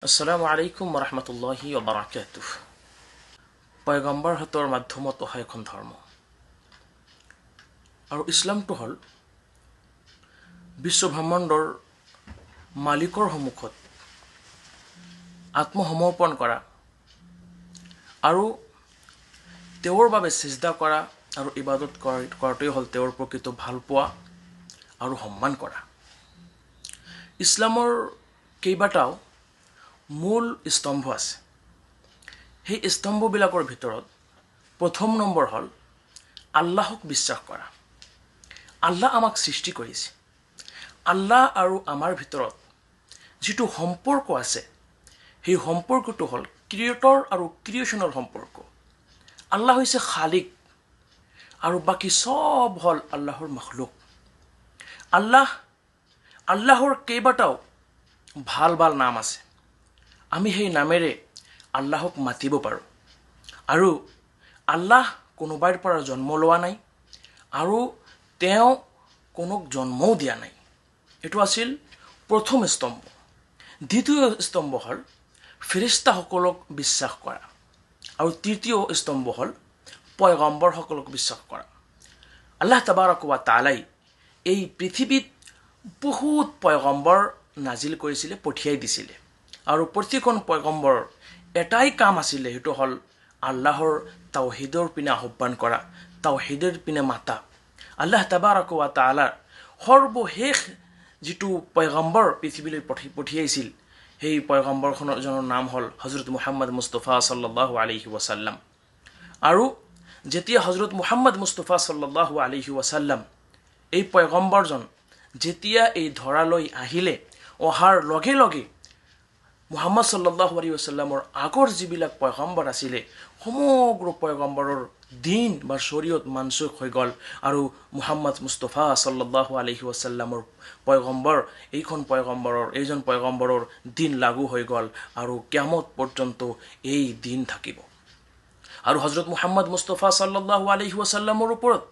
আসসালামু আলাইকুম ওয়া বাৰাকাতুহ। পয়গম্বৰ হতৰ মাধ্যমত অহা এখন ধৰ্ম আৰু ইছলামটো হ'ল বিশ্ব ব্ৰহ্মাণ্ডৰ মালিকৰ সন্মুখত আত্মসমৰ্পণ কৰা আৰু তেওঁৰ বাবে সিজদা কৰা আৰু ইবাদত কৰাটোৱেই হ'ল তেওঁৰ প্ৰকৃত ভালপোৱা আৰু সন্মান কৰা। ইছলামৰ কেইবাটাও মূল স্তম্ভ আছে। সেই স্তম্ভবিলাকৰ ভিতৰত প্ৰথম নম্বৰ হ'ল আল্লাহক বিশ্বাস কৰা। আল্লাহ আমাক সৃষ্টি কৰিছে। আল্লাহ আৰু আমাৰ ভিতৰত যিটো সম্পৰ্ক আছে সেই সম্পৰ্কটো হ'ল ক্ৰিয়েটৰ আৰু ক্ৰিয়েশ্যনৰ সম্পৰ্ক। আল্লাহ হৈছে খালিক আৰু বাকী সব হ'ল আল্লাহৰ মখলুক। আল্লাহৰ কেইবাটাও ভাল ভাল নাম আছে। আমি সেই নামেৰে আল্লাহক মাতিব পাৰোঁ। আৰু আল্লাহ কোনোবাৰ পৰা জন্ম লোৱা নাই আৰু তেওঁ কোনোক জন্মও দিয়া নাই। এইটো আছিল প্ৰথম স্তম্ভ। দ্বিতীয় স্তম্ভ হ'ল ফেৰেশতাসকলক বিশ্বাস কৰা আৰু তৃতীয় স্তম্ভ হ'ল পয়গম্বৰসকলক বিশ্বাস কৰা। আল্লাহ তাবাৰক ওয়া তাআলাই এই পৃথিৱীত বহুত পয়গম্বৰ নাজিল কৰিছিলে, পঠিয়াই দিছিলে আৰু প্ৰতিখন পয়গম্বৰৰ এটাই কাম আছিলে, সেইটো হ'ল আল্লাহৰ তাওহীদৰ পিনে আহ্বান কৰা, তাওহীদৰ পিনে মাতা। আল্লাহ তাবাৰক ওয়া তাআলাৰ সৰ্বশেষ যিটো পয়গম্বৰ পৃথিৱীলৈ পঠিয়াইছিল সেই পয়গম্বৰজনৰ নাম হ'ল হযৰত মুহাম্মদ মুস্তাফা সাল্লাল্লাহু আলাইহি ওয়াসাল্লাম। আৰু যেতিয়া হযৰত মুহাম্মদ মুস্তাফা সাল্লাল্লাহু আলাইহি ওয়াসাল্লাম এই পয়গম্বৰজন যেতিয়া এই ধৰালৈ আহিলে, অহাৰ লগে লগে মুহাম্মদ সাল্লাল্লাহু আলাইহি ওয়াসাল্লামৰ আগৰ যিবিলাক পয়গম্বৰ আছিলে সমগ্ৰ পয়গম্বৰৰ দিন বা শৰীয়ত মানসুখ হৈ গ'ল আৰু মুহাম্মদ মুস্তাফা সাল্লাল্লাহু আলাইহি ওয়াসাল্লামৰ এইজন পয়গম্বৰৰ দিন লাগু হৈ গ'ল আৰু কিয়ামত পৰ্যন্ত এই দিন থাকিব। আৰু হযৰত মুহাম্মদ মুস্তাফা সাল্লাল্লাহু আলাইহি ওয়াসাল্লামৰ ওপৰত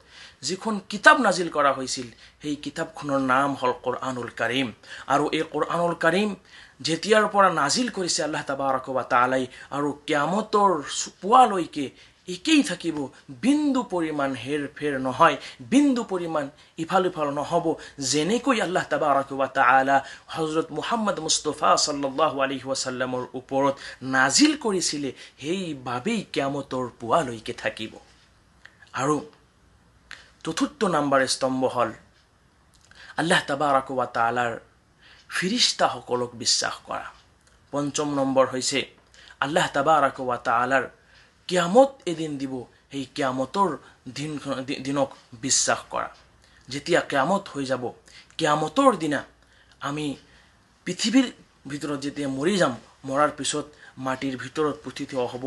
যিখন কিতাব নাজিল কৰা হৈছিল সেই কিতাপখনৰ নাম হ'ল কোৰআনুল কাৰীম। আৰু এই কোৰআনুল কাৰীম যেতিয়াৰ পৰা নাজিল কৰিছে আল্লাহ তাবাৰক ওয়া তাআলাই আৰু কিয়ামতৰ পুৱালৈকে একেই থাকিব, বিন্দু পৰিমাণ হেৰফেৰ নহয়, বিন্দু পৰিমাণ ইফাল ইফাল নহ'ব। যেনেকৈ আল্লাহ তাবাৰক ওয়া তাআলা হযৰত মুহাম্মদ মুস্তাফা সাল্লাল্লাহু আলাইহি ওয়াসাল্লামৰ ওপৰত নাজিল কৰিছিলে সেইভাৱেই কিয়ামতৰ পুৱালৈকে থাকিব। আৰু চতুৰ্থ নম্বৰ স্তম্ভ হ'ল আল্লাহ তাবাৰক ওয়া তাআলাৰ ফেৰেশতাসকলক বিশ্বাস কৰা। পঞ্চম নম্বৰ হৈছে আল্লাহ তাবাৰক ওয়া তাআলাৰ কিয়ামত এদিন দিব, সেই কিয়ামতৰ দিনক বিশ্বাস কৰা। যেতিয়া কিয়ামত হৈ যাব, কিয়ামতৰ দিনা আমি পৃথিৱীৰ ভিতৰত যেতিয়া মৰি যাম, মৰাৰ পিছত মাটিৰ ভিতৰত পুতি থোৱা হ'ব।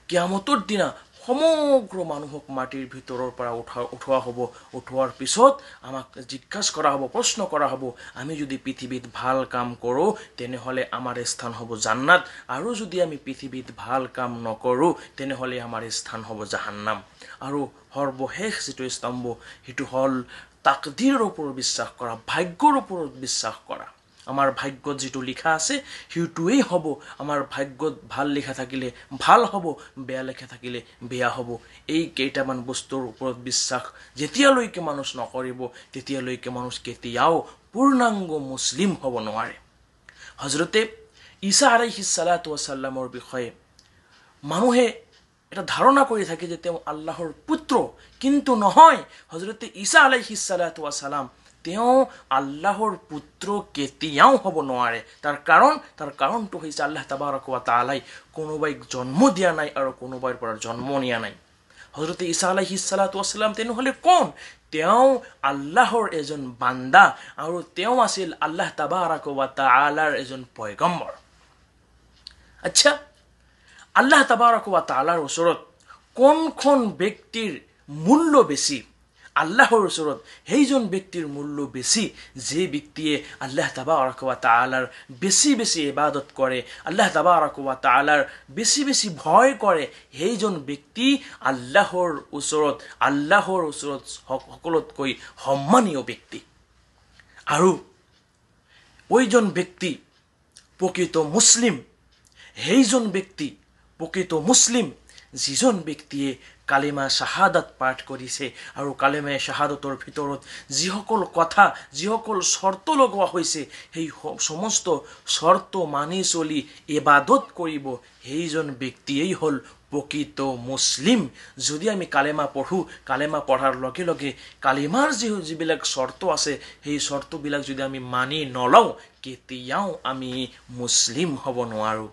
কিয়ামতৰ দিনা সমগ্ৰ মানুহক মাটিৰ ভিতৰৰ পৰা উঠোৱা হ'ব। উঠোৱাৰ পিছত আমাক জিজ্ঞাসা কৰা হ'ব, প্ৰশ্ন কৰা হ'ব, আমি যদি পৃথিৱীত ভাল কাম কৰোঁ তেনেহ'লে আমাৰ স্থান হ'ব জান্নাত, আৰু যদি আমি পৃথিৱীত ভাল কাম নকৰোঁ তেনেহ'লে আমাৰ স্থান হ'ব জাহান্নাম। আৰু সৰ্বশেষ যিটো স্তম্ভ সেইটো হ'ল তাকদীৰৰ ওপৰত বিশ্বাস কৰা, ভাগ্যৰ ওপৰত বিশ্বাস কৰা। আমাৰ ভাগ্যত যিটো লিখা আছে সেইটোৱেই হ'ব। আমাৰ ভাগ্যত ভাল লিখা থাকিলে ভাল হ'ব, বেয়া লিখা থাকিলে বেয়া হ'ব। এই কেইটামান বস্তুৰ ওপৰত বিশ্বাস যেতিয়ালৈকে মানুহ নকৰিব তেতিয়ালৈকে মানুহ কেতিয়াও পূৰ্ণাংগ মুছলিম হ'ব নোৱাৰে। হযৰতে ঈসা আলাইহিস সালাতু ওয়াস সালামৰ বিষয়ে মানুহে এটা ধাৰণা কৰি থাকে যে তেওঁ আল্লাহৰ পুত্ৰ, কিন্তু নহয়। হযৰতে ঈসা আলাইহিস সালাতু ওয়াস সালাম তেওঁ আল্লাহৰ পুত্ৰ কেতিয়াও হ'ব নোৱাৰে। তাৰ কাৰণটো হৈছে আল্লাহ তাবাৰক ওয়া তাআলাই কোনোবাইক জন্ম দিয়া নাই আৰু কোনোবাইৰ পৰা জন্ম নিয়া নাই। হযৰতে ঈসা আলাইহিস সালাতু ওয়াস সালাম তেনেহ'লে কোন? তেওঁ আল্লাহৰ এজন বান্দা আৰু তেওঁ আছিল আল্লাহ তাবাৰক ওয়া তাআলাৰ এজন পয়গম্বৰ। আচ্ছা, আল্লাহ তাবাৰক ওয়া তাআলাৰ ওচৰত কোনখন ব্যক্তিৰ মূল্য বেছি? আল্লাহৰ ওচৰত সেইজন ব্যক্তিৰ মূল্য বেছি যে ব্যক্তিয়ে আল্লাহ তাবাৰক ওয়া তাআলাৰ বেছি বেছি ইবাদত কৰে, আল্লাহ তাবাৰক ওয়া তাআলাৰ বেছি বেছি ভয় কৰে। সেইজন ব্যক্তি আল্লাহৰ ওচৰত সকলোতকৈ সন্মানীয় ব্যক্তি। আৰু ওইজন ব্যক্তি প্ৰকৃত মুছলিম, সেইজন ব্যক্তি প্ৰকৃত মুছলিম যিজন ব্যক্তিয়ে কালিমা শাহাদাত পাঠ কৰিছে আৰু কালিমা শাহাদাতৰ ভিতৰত যিসকল কথা যিসকল চৰ্ত লগোৱা হৈছে সেই সমস্ত চৰ্ত মানি চলি ইবাদত কৰিব সেইজন ব্যক্তিয়েই হ'ল প্ৰকৃত মুছলিম। যদি আমি কালেমা পঢ়োঁ, কালেমা পঢ়াৰ লগে লগে কালিমাৰ যিবিলাক চৰ্ত আছে সেই চৰ্তবিলাক যদি আমি মানি নলওঁ কেতিয়াও আমি মুছলিম হ'ব নোৱাৰোঁ।